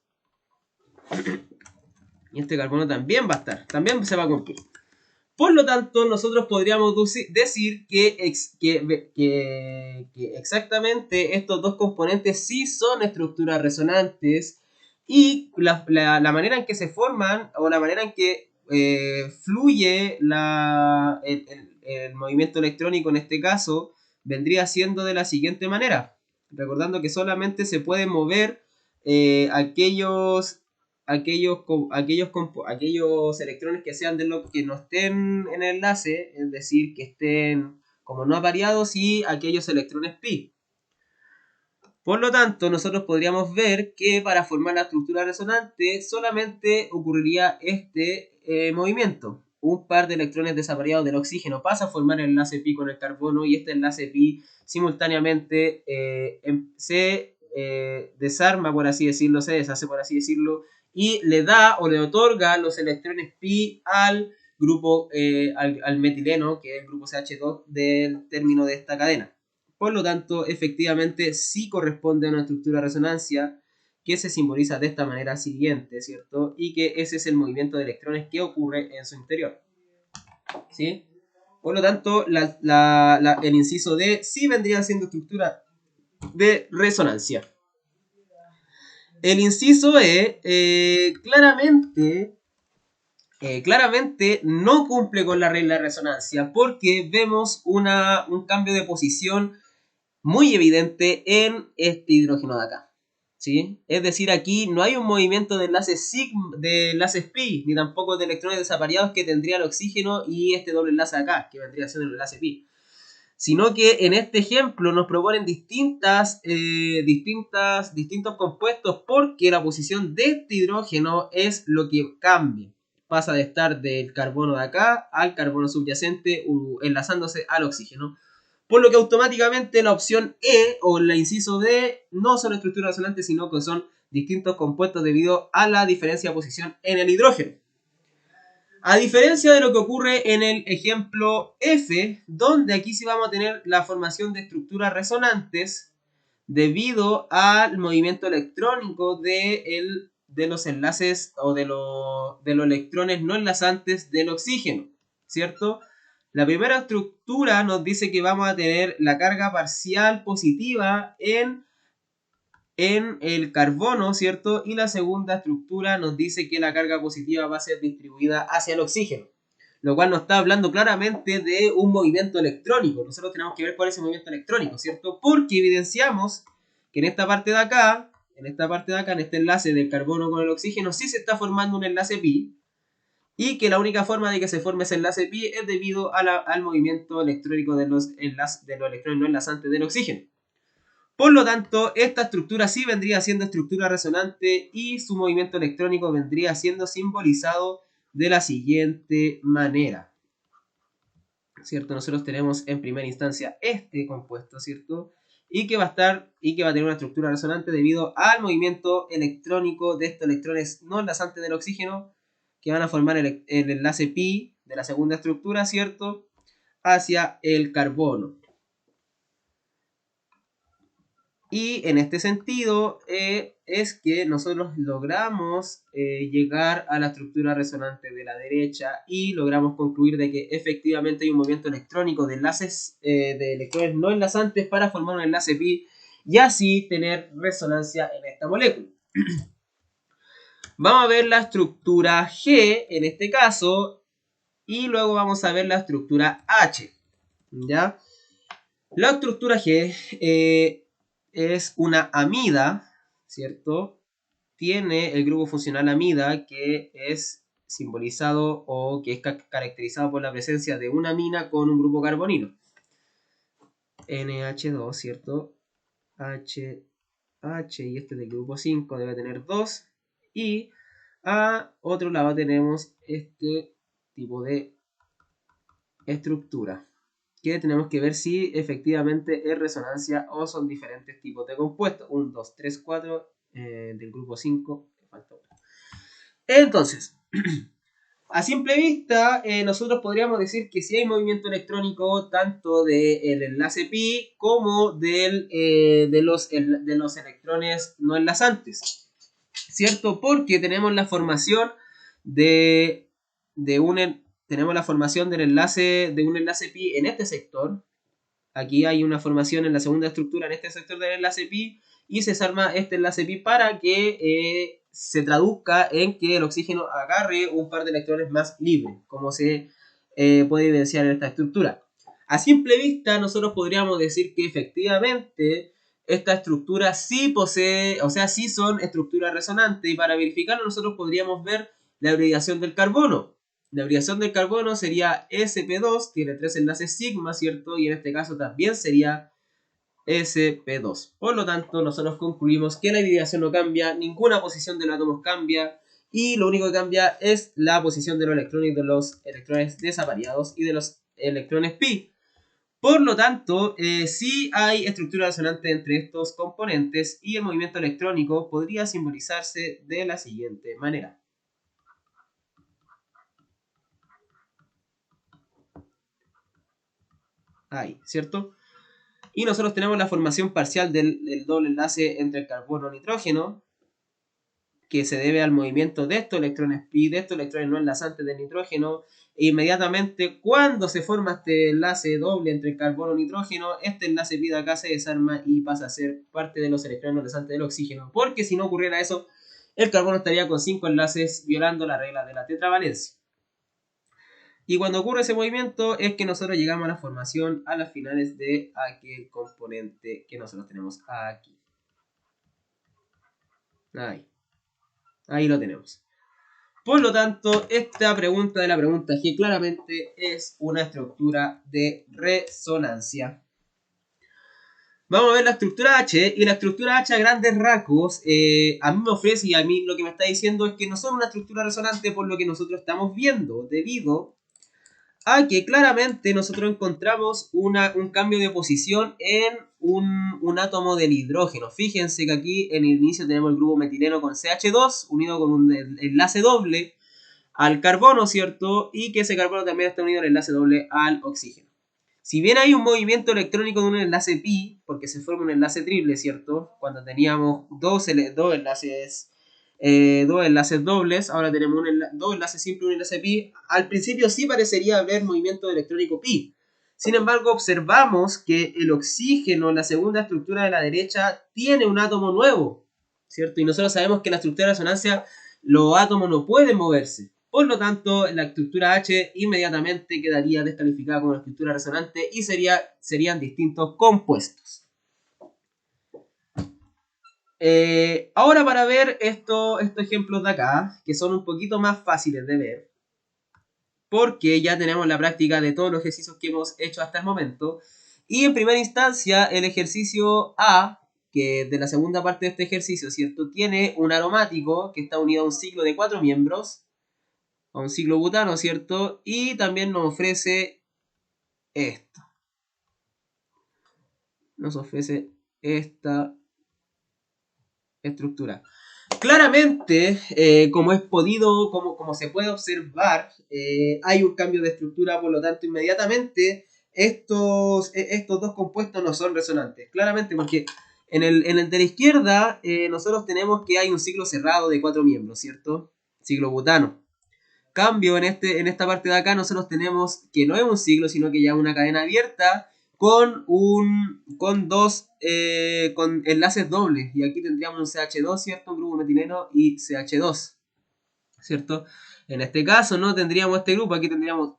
A: Y este carbono también va a estar, también se va a cumplir. Por lo tanto, nosotros podríamos decir que exactamente estos dos componentes sí son estructuras resonantes, y la manera en que se forman, o la manera en que fluye el movimiento electrónico en este caso, vendría siendo de la siguiente manera. Recordando que solamente se pueden mover aquellos electrones que sean que no estén en el enlace, es decir, que estén como no apareados, y aquellos electrones pi. Por lo tanto, nosotros podríamos ver que para formar la estructura resonante solamente ocurriría este movimiento. Un par de electrones desapareados del oxígeno pasa a formar el enlace pi con el carbono, y este enlace pi simultáneamente se desarma, por así decirlo, se deshace, por así decirlo, y le da o le otorga los electrones pi al grupo, al metileno, que es el grupo CH2 del término de esta cadena. Por lo tanto, efectivamente sí corresponde a una estructura de resonancia, que se simboliza de esta manera siguiente, ¿cierto? Y que ese es el movimiento de electrones que ocurre en su interior, ¿sí? Por lo tanto, el inciso D sí vendría siendo estructura de resonancia. El inciso E claramente no cumple con la regla de resonancia, porque vemos un cambio de posición muy evidente en este hidrógeno de acá, ¿sí? Es decir, aquí no hay un movimiento de enlaces pi, ni tampoco de electrones desapareados que tendría el oxígeno y este doble enlace de acá, que vendría siendo el enlace pi. Sino que en este ejemplo nos proponen distintos compuestos, porque la posición de este hidrógeno es lo que cambia. Pasa de estar del carbono de acá al carbono subyacente, enlazándose al oxígeno. Por lo que automáticamente la opción E o el inciso D no son estructuras resonantes, sino que son distintos compuestos debido a la diferencia de posición en el hidrógeno. A diferencia de lo que ocurre en el ejemplo F, donde aquí sí vamos a tener la formación de estructuras resonantes, debido al movimiento electrónico de los enlaces o de los electrones no enlazantes del oxígeno, ¿cierto? La primera estructura nos dice que vamos a tener la carga parcial positiva en el carbono, ¿cierto? Y la segunda estructura nos dice que la carga positiva va a ser distribuida hacia el oxígeno, lo cual nos está hablando claramente de un movimiento electrónico. Nosotros tenemos que ver cuál es el movimiento electrónico, ¿cierto? Porque evidenciamos que en esta parte de acá, en este enlace del carbono con el oxígeno, sí se está formando un enlace pi, y que la única forma de que se forme ese enlace pi es debido al movimiento electrónico de los electrones no enlazantes del oxígeno. Por lo tanto, esta estructura sí vendría siendo estructura resonante y su movimiento electrónico vendría siendo simbolizado de la siguiente manera, ¿cierto? Nosotros tenemos en primera instancia este compuesto, ¿cierto? Y que va a tener una estructura resonante debido al movimiento electrónico de estos electrones no enlazantes del oxígeno que van a formar el enlace pi de la segunda estructura, ¿cierto? Hacia el carbono. Y en este sentido es que nosotros logramos llegar a la estructura resonante de la derecha y logramos concluir de que efectivamente hay un movimiento electrónico de enlaces de electrones no enlazantes para formar un enlace pi y así tener resonancia en esta molécula. Vamos a ver la estructura G en este caso y luego vamos a ver la estructura H. ¿Ya? La estructura G es una amida, ¿cierto? Tiene el grupo funcional amida que es simbolizado o que es caracterizado por la presencia de una amina con un grupo carbonilo. NH2, ¿cierto? H y este del grupo 5 debe tener 2. Y a otro lado tenemos este tipo de estructura, que tenemos que ver si efectivamente es resonancia o son diferentes tipos de compuestos. 1, 2, 3, 4 del grupo 5. Falta otro. Entonces, a simple vista, nosotros podríamos decir que si hay movimiento electrónico tanto del enlace pi como de los electrones no enlazantes, ¿cierto? Porque tenemos la formación tenemos la formación de un enlace pi en este sector. Aquí hay una formación en la segunda estructura en este sector del enlace pi y se desarma este enlace pi para que se traduzca en que el oxígeno agarre un par de electrones más libres, como se puede evidenciar en esta estructura. A simple vista nosotros podríamos decir que efectivamente esta estructura sí posee, o sea, sí son estructuras resonantes, y para verificarlo nosotros podríamos ver la hibridación del carbono. La hibridación del carbono sería sp2, tiene 3 enlaces sigma, ¿cierto? Y en este caso también sería sp2. Por lo tanto, nosotros concluimos que la hibridación no cambia, ninguna posición de los átomos cambia, y lo único que cambia es la posición de los electrones desavariados y de los electrones pi. Por lo tanto, sí hay estructura resonante entre estos componentes y el movimiento electrónico podría simbolizarse de la siguiente manera. Ahí, ¿cierto? Y nosotros tenemos la formación parcial del doble enlace entre el carbono y nitrógeno, que se debe al movimiento de estos electrones pi, de estos electrones no enlazantes del nitrógeno. E inmediatamente cuando se forma este enlace doble entre el carbono y nitrógeno, este enlace pi de acá se desarma y pasa a ser parte de los electrones no enlazantes del oxígeno, porque si no ocurriera eso, el carbono estaría con 5 enlaces violando la regla de la tetravalencia. Y cuando ocurre ese movimiento es que nosotros llegamos a la formación a las finales de aquel componente que nosotros tenemos aquí. Ahí lo tenemos. Por lo tanto, esta pregunta de la pregunta G claramente es una estructura de resonancia. Vamos a ver la estructura H, y la estructura H a grandes rasgos a mí me ofrece, y a mí lo que me está diciendo es que no son una estructura resonante por lo que nosotros estamos viendo, debido a que claramente nosotros encontramos un cambio de posición en un átomo del hidrógeno. Fíjense que aquí en el inicio tenemos el grupo metileno con CH2 unido con un enlace doble al carbono, ¿cierto? Y que ese carbono también está unido al enlace doble al oxígeno. Si bien hay un movimiento electrónico de un enlace pi, porque se forma un enlace triple, ¿cierto? Cuando teníamos dos enlaces dobles, ahora tenemos dos enlaces simples y un enlace pi. Al principio sí parecería haber movimiento electrónico pi. Sin embargo, observamos que el oxígeno, la segunda estructura de la derecha, tiene un átomo nuevo, ¿cierto? Y nosotros sabemos que en la estructura de resonancia los átomos no pueden moverse. Por lo tanto, la estructura H inmediatamente quedaría descalificada como estructura resonante y serían distintos compuestos. Ahora para ver estos ejemplos de acá, que son un poquito más fáciles de ver, porque ya tenemos la práctica de todos los ejercicios que hemos hecho hasta el momento. Y en primera instancia, el ejercicio A, que de la segunda parte de este ejercicio, ¿cierto? Tiene un aromático que está unido a un ciclo de 4 miembros, a un ciclo butano, ¿cierto? Y también nos ofrece esto. Nos ofrece esta estructura. Claramente, como se puede observar, hay un cambio de estructura, por lo tanto, inmediatamente estos dos compuestos no son resonantes. Claramente, porque en el de la izquierda, nosotros tenemos que hay un ciclo cerrado de 4 miembros, ¿cierto? Ciclo butano. Cambio, en esta parte de acá, nosotros tenemos que no es un ciclo, sino que ya una cadena abierta con dos con enlaces dobles. Y aquí tendríamos un CH2, ¿cierto? Un grupo metileno y CH2, ¿cierto? En este caso no tendríamos este grupo, aquí tendríamos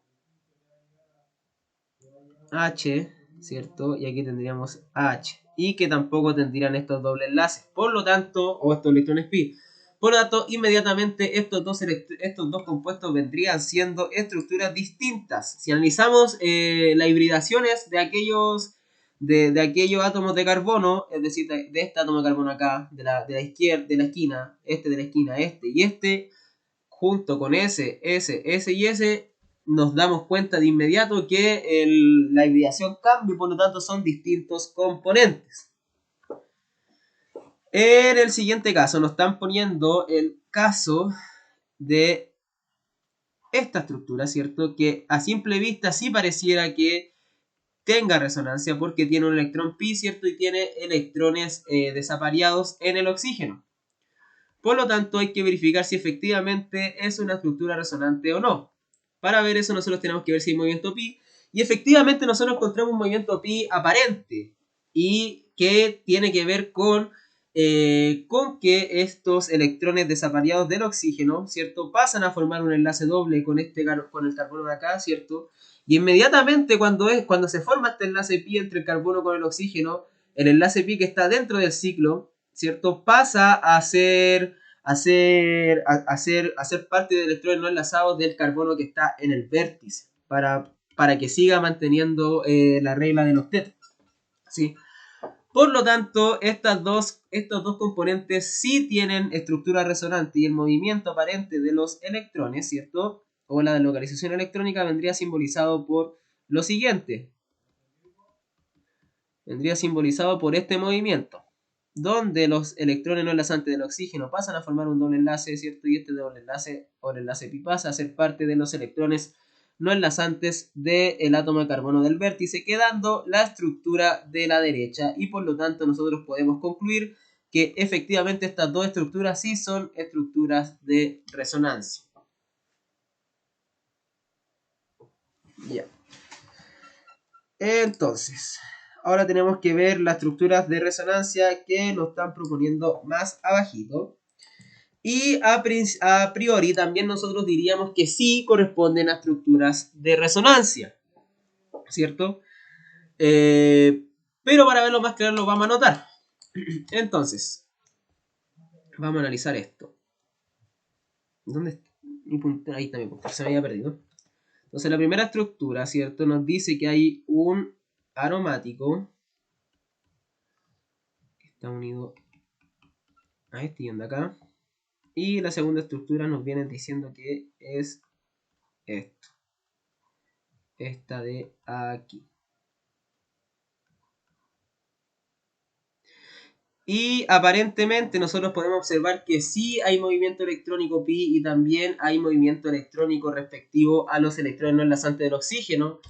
A: H, ¿cierto? Y aquí tendríamos H. Y que tampoco tendrían estos dobles enlaces. Por lo tanto, o estos electrones pi. Por lo tanto, inmediatamente estos dos compuestos vendrían siendo estructuras distintas. Si analizamos las hibridaciones de aquellos átomos de carbono, es decir, de este átomo de carbono acá, de la izquierda, de la esquina, este y este, junto con ese y ese, nos damos cuenta de inmediato que la hibridación cambia y por lo tanto son distintos componentes. En el siguiente caso nos están poniendo el caso de esta estructura, ¿cierto? Que a simple vista sí pareciera que tenga resonancia porque tiene un electrón pi, ¿cierto? Y tiene electrones desapareados en el oxígeno. Por lo tanto, hay que verificar si efectivamente es una estructura resonante o no. Para ver eso, nosotros tenemos que ver si hay movimiento pi. Y efectivamente, nosotros encontramos un movimiento pi aparente. Y que tiene que ver con que estos electrones desapareados del oxígeno, ¿cierto? Pasan a formar un enlace doble con el carbono de acá, ¿cierto? Y inmediatamente cuando se forma este enlace pi entre el carbono con el oxígeno, el enlace pi que está dentro del ciclo, ¿cierto? Pasa a ser parte de electrones no enlazados del carbono que está en el vértice para que siga manteniendo la regla del octeto, ¿sí? Por lo tanto, estos dos componentes sí tienen estructura resonante y el movimiento aparente de los electrones, ¿cierto? O la deslocalización electrónica vendría simbolizado por lo siguiente. Vendría simbolizado por este movimiento, donde los electrones no enlazantes del oxígeno pasan a formar un doble enlace, ¿cierto? Y este doble enlace o el enlace pi pasa a ser parte de los electrones no enlazantes del átomo de carbono del vértice, quedando la estructura de la derecha. Y por lo tanto nosotros podemos concluir que efectivamente estas dos estructuras sí son estructuras de resonancia. Ya. Entonces, ahora tenemos que ver las estructuras de resonancia que nos están proponiendo más abajito. Y a priori también nosotros diríamos que sí corresponden a estructuras de resonancia, ¿cierto? Pero para verlo más claro lo vamos a anotar. Entonces, vamos a analizar esto. ¿Dónde está mi punto? Ahí está mi punto, se me había perdido. Entonces la primera estructura, ¿cierto? Nos dice que hay un aromático que está unido a este ion de acá. Y la segunda estructura nos viene diciendo que es esto. Esta de aquí. Y aparentemente nosotros podemos observar que sí hay movimiento electrónico pi y también hay movimiento electrónico respectivo a los electrones no enlazantes del oxígeno,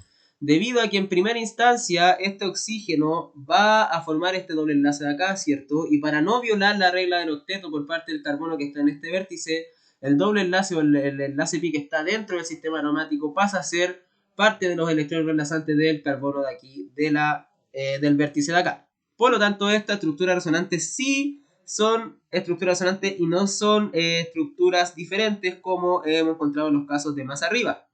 A: debido a que en primera instancia este oxígeno va a formar este doble enlace de acá, ¿cierto? Y para no violar la regla del octeto por parte del carbono que está en este vértice, el doble enlace o el enlace pi que está dentro del sistema aromático pasa a ser parte de los electrones reemplazantes del carbono de aquí, del vértice de acá. Por lo tanto, estas estructuras resonantes sí son estructuras resonantes y no son estructuras diferentes como hemos encontrado en los casos de más arriba.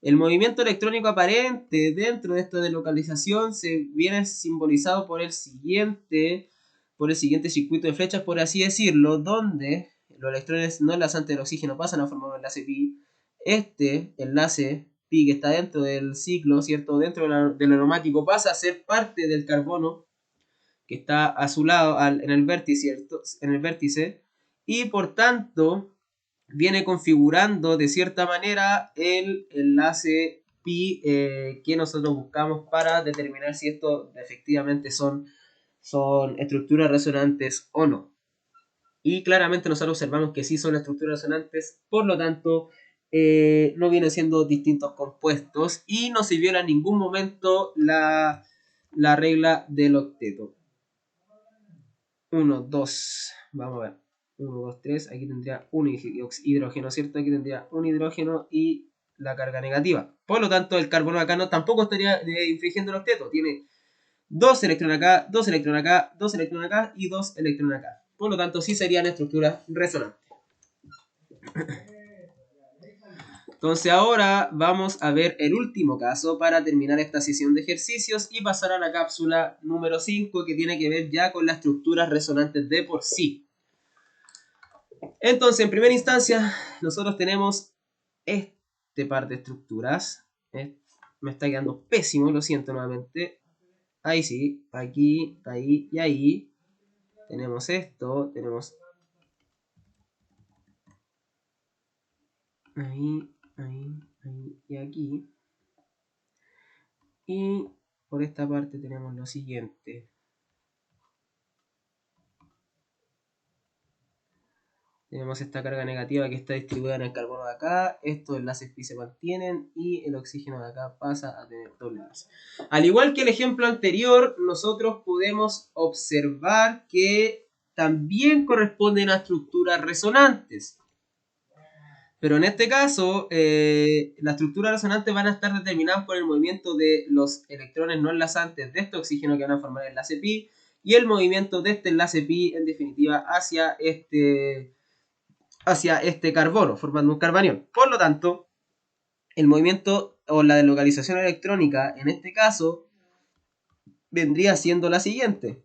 A: El movimiento electrónico aparente dentro de esta delocalización se viene simbolizado por el siguiente circuito de flechas, por así decirlo, donde los electrones no enlazantes del oxígeno pasan a formar un enlace pi. Este enlace pi que está dentro del ciclo, ¿cierto? Dentro del aromático pasa a ser parte del carbono que está a su lado en el vértice, ¿cierto? En el vértice, y por tanto viene configurando de cierta manera el enlace pi que nosotros buscamos para determinar si esto efectivamente son estructuras resonantes o no. Y claramente nosotros observamos que sí son estructuras resonantes, por lo tanto no vienen siendo distintos compuestos y no se viola en ningún momento la regla del octeto. 1, 2, vamos a ver. 1, 2, 3, aquí tendría un hidrógeno, ¿cierto? Aquí tendría un hidrógeno y la carga negativa. Por lo tanto, el carbono acá no tampoco estaría infringiendo el octeto. Tiene 2 electrones acá, 2 electrones acá, 2 electrones acá y 2 electrones acá. Por lo tanto, sí serían estructuras resonantes. Entonces ahora vamos a ver el último caso para terminar esta sesión de ejercicios y pasar a la cápsula número 5 que tiene que ver ya con las estructuras resonantes de por sí. Entonces, en primera instancia, nosotros tenemos este par de estructuras. Me está quedando pésimo, lo siento nuevamente. Ahí sí, aquí, ahí y ahí. Tenemos esto, tenemos ahí, ahí, ahí y aquí. Y por esta parte tenemos lo siguiente. Tenemos esta carga negativa que está distribuida en el carbono de acá. Estos enlaces pi se mantienen y el oxígeno de acá pasa a tener doble enlace. Al igual que el ejemplo anterior, nosotros podemos observar que también corresponden a estructuras resonantes. Pero en este caso, las estructuras resonantes van a estar determinadas por el movimiento de los electrones no enlazantes de este oxígeno que van a formar el enlace pi y el movimiento de este enlace pi, en definitiva, hacia este carbono, formando un carbanión. Por lo tanto, el movimiento o la deslocalización electrónica, en este caso, vendría siendo la siguiente.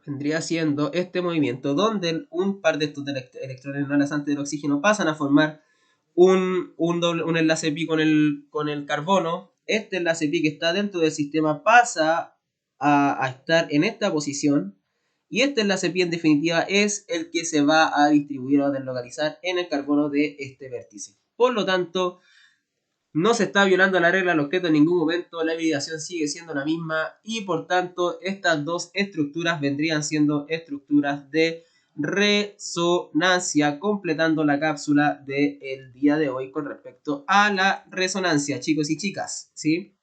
A: Vendría siendo este movimiento donde un par de estos electrones no enlazantes del oxígeno pasan a formar un enlace pi con el carbono. Este enlace pi que está dentro del sistema pasa a estar en esta posición. Y este enlace pi en definitiva es el que se va a distribuir o a deslocalizar en el carbono de este vértice. Por lo tanto, no se está violando la regla del octeto en ningún momento, la hibridación sigue siendo la misma y por tanto estas dos estructuras vendrían siendo estructuras de resonancia, completando la cápsula del día de hoy con respecto a la resonancia, chicos y chicas, ¿sí?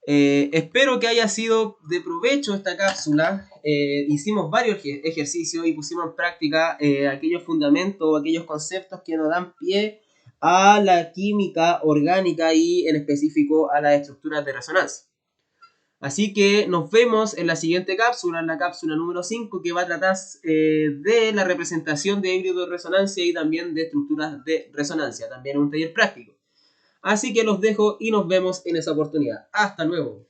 A: Espero que haya sido de provecho esta cápsula. Hicimos varios ejercicios y pusimos en práctica aquellos fundamentos, aquellos conceptos que nos dan pie a la química orgánica y en específico a las estructuras de resonancia. Así que nos vemos en la siguiente cápsula, en la cápsula número 5, que va a tratar de la representación de híbridos de resonancia y también de estructuras de resonancia, también un taller práctico. Así que los dejo y nos vemos en esa oportunidad. Hasta luego.